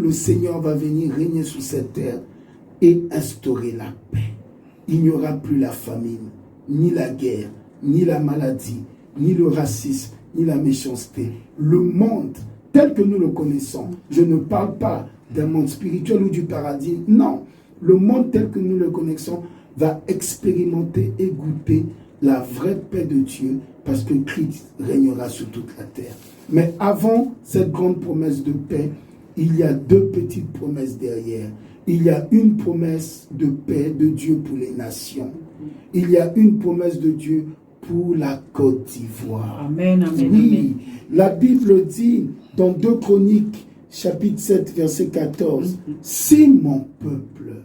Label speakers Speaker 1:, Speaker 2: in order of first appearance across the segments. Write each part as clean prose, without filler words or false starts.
Speaker 1: le Seigneur va venir régner sur cette terre et instaurer la paix. Il n'y aura plus la famine, ni la guerre, ni la maladie, ni le racisme, ni la méchanceté. Le monde tel que nous le connaissons, je ne parle pas d'un monde spirituel ou du paradis, non. Le monde tel que nous le connaissons va expérimenter et goûter la vraie paix de Dieu parce que Christ régnera sur toute la terre. Mais avant cette grande promesse de paix, il y a deux petites promesses derrière. Il y a une promesse de paix de Dieu pour les nations. Il y a une promesse de Dieu pour la Côte d'Ivoire.
Speaker 2: Amen, amen,
Speaker 1: oui,
Speaker 2: amen.
Speaker 1: La Bible dit dans 2 Chroniques, chapitre 7, verset 14, si mon peuple,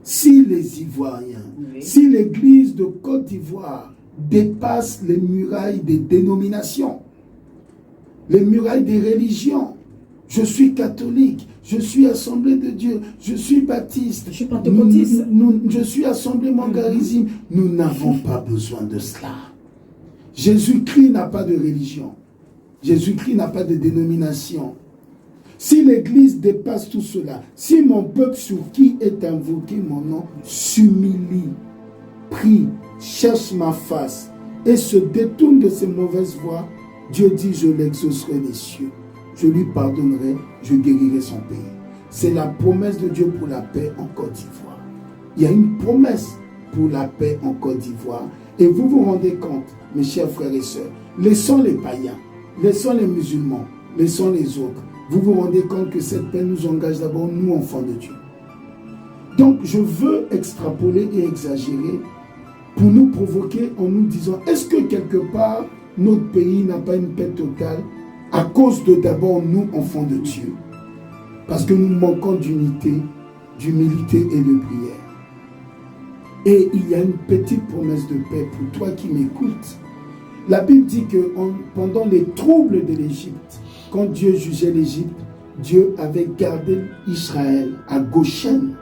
Speaker 1: si les Ivoiriens, si l'église de Côte d'Ivoire dépasse les murailles des dénominations, les murailles des religions, je suis catholique, je suis assemblée de Dieu, je suis baptiste,
Speaker 2: je suis pentecôtiste,
Speaker 1: je suis assemblée mongarisme. Nous n'avons pas besoin de cela. Jésus-Christ n'a pas de religion. Jésus-Christ n'a pas de dénomination. Si l'Église dépasse tout cela, si mon peuple sur qui est invoqué mon nom s'humilie, prie, cherche ma face et se détourne de ses mauvaises voies, Dieu dit, je l'exaucerai des cieux. Je lui pardonnerai, je guérirai son pays. C'est la promesse de Dieu pour la paix en Côte d'Ivoire. Il y a une promesse pour la paix en Côte d'Ivoire. Et vous vous rendez compte, mes chers frères et sœurs, laissons les païens, laissons les musulmans, laissons les autres. Vous vous rendez compte que cette paix nous engage d'abord, nous, enfants de Dieu. Donc, je veux extrapoler et exagérer pour nous provoquer en nous disant, est-ce que quelque part, notre pays n'a pas une paix totale à cause de d'abord nous, enfants de Dieu? Parce que nous manquons d'unité, d'humilité et de prière. Et il y a une petite promesse de paix pour toi qui m'écoutes. La Bible dit que pendant les troubles de l'Égypte, quand Dieu jugeait l'Égypte, Dieu avait gardé Israël à Goshen,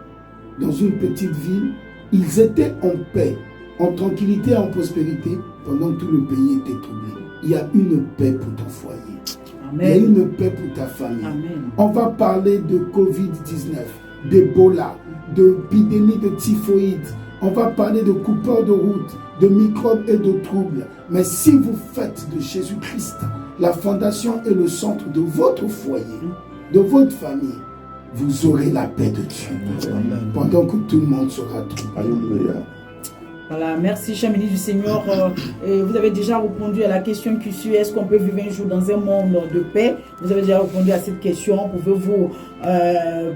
Speaker 1: dans une petite ville. Ils étaient en paix, en tranquillité et en prospérité, pendant que tout le pays était troublé. Il y a une paix pour ton foyer. Amen. Il y a une paix pour ta famille. Amen. On va parler de Covid-19, d'Ebola, d'épidémie de typhoïde. On va parler de coupeurs de route, de microbes et de troubles. Mais si vous faites de Jésus-Christ la fondation et le centre de votre foyer, de votre famille, vous aurez la paix de Dieu. Amen. Pendant que tout le monde sera troublé. Alléluia.
Speaker 2: Voilà, merci, cher ministre du Seigneur. Vous avez déjà répondu à la question qui suit, est-ce qu'on peut vivre un jour dans un monde de paix? Vous avez déjà répondu à cette question. Pouvez-vous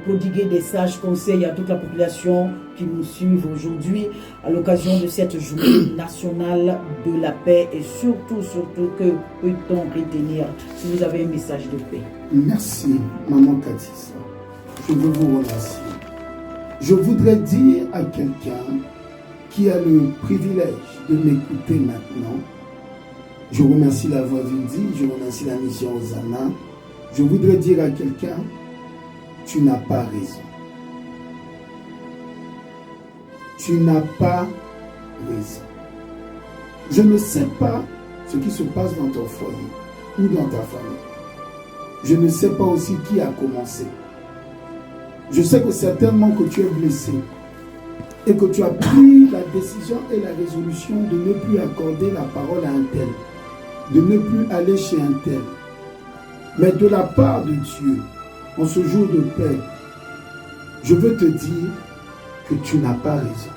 Speaker 2: prodiguer des sages conseils à toute la population qui nous suit aujourd'hui à l'occasion de cette journée nationale de la paix et surtout que peut-on retenir si vous avez un message de paix?
Speaker 1: Merci, maman Katissa. Je veux vous remercier. Je voudrais dire à quelqu'un qui a le privilège de m'écouter maintenant. Je remercie la Voix d'Indi, je remercie la mission Hosanna. Je voudrais dire à quelqu'un, tu n'as pas raison. Tu n'as pas raison. Je ne sais pas ce qui se passe dans ton foyer ou dans ta famille. Je ne sais pas aussi qui a commencé. Je sais que certainement que tu es blessé et que tu as pris la décision et la résolution de ne plus accorder la parole à un tel, de ne plus aller chez un tel. Mais de la part de Dieu, en ce jour de paix, je veux te dire que tu n'as pas raison.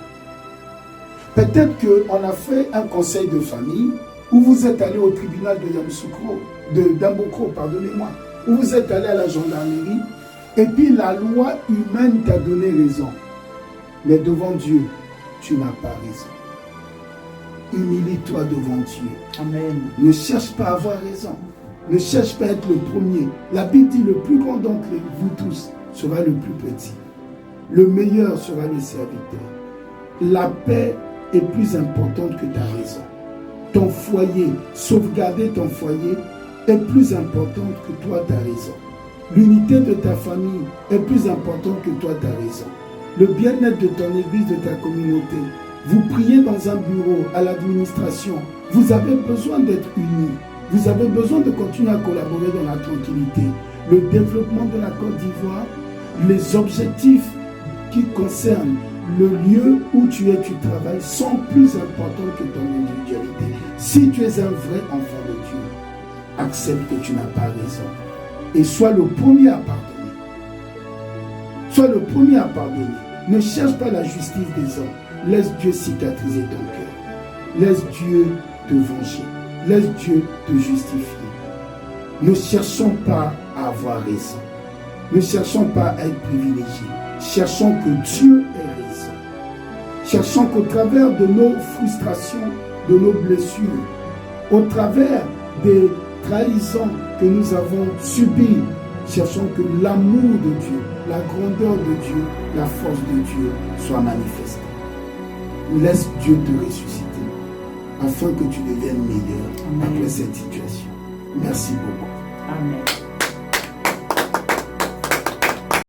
Speaker 1: Peut-être qu'on a fait un conseil de famille où vous êtes allé au tribunal de Dambokro, pardonnez-moi, où vous êtes allé à la gendarmerie, et puis la loi humaine t'a donné raison. Mais devant Dieu, tu n'as pas raison. Humilie-toi devant Dieu.
Speaker 2: Amen.
Speaker 1: Ne cherche pas à avoir raison. Ne cherche pas à être le premier. La Bible dit le plus grand d'entre vous tous sera le plus petit. Le meilleur sera le serviteur. La paix est plus importante que ta raison. Ton foyer, sauvegarder ton foyer est plus importante que toi ta raison. L'unité de ta famille est plus importante que toi ta raison. Le bien-être de ton église, de ta communauté. Vous priez dans un bureau, à l'administration. Vous avez besoin d'être unis. Vous avez besoin de continuer à collaborer dans la tranquillité. le développement de la Côte d'Ivoire, les objectifs qui concernent le lieu où tu travailles sont plus importants que ton individualité. Si tu es un vrai enfant de Dieu, accepte que tu n'as pas raison et sois le premier à pardonner. Sois le premier à pardonner. Ne cherche pas la justice des hommes. Laisse Dieu cicatriser ton cœur. Laisse Dieu te venger. Laisse Dieu te justifier. Ne cherchons pas à avoir raison. Ne cherchons pas à être privilégiés. Cherchons que Dieu ait raison. Cherchons qu'au travers de nos frustrations, de nos blessures, au travers des trahisons que nous avons subies, cherchons que l'amour de Dieu, la grandeur de Dieu, la force de Dieu soit manifestée. Laisse Dieu te ressusciter afin que tu deviennes meilleur après cette situation. Merci beaucoup.
Speaker 2: Amen.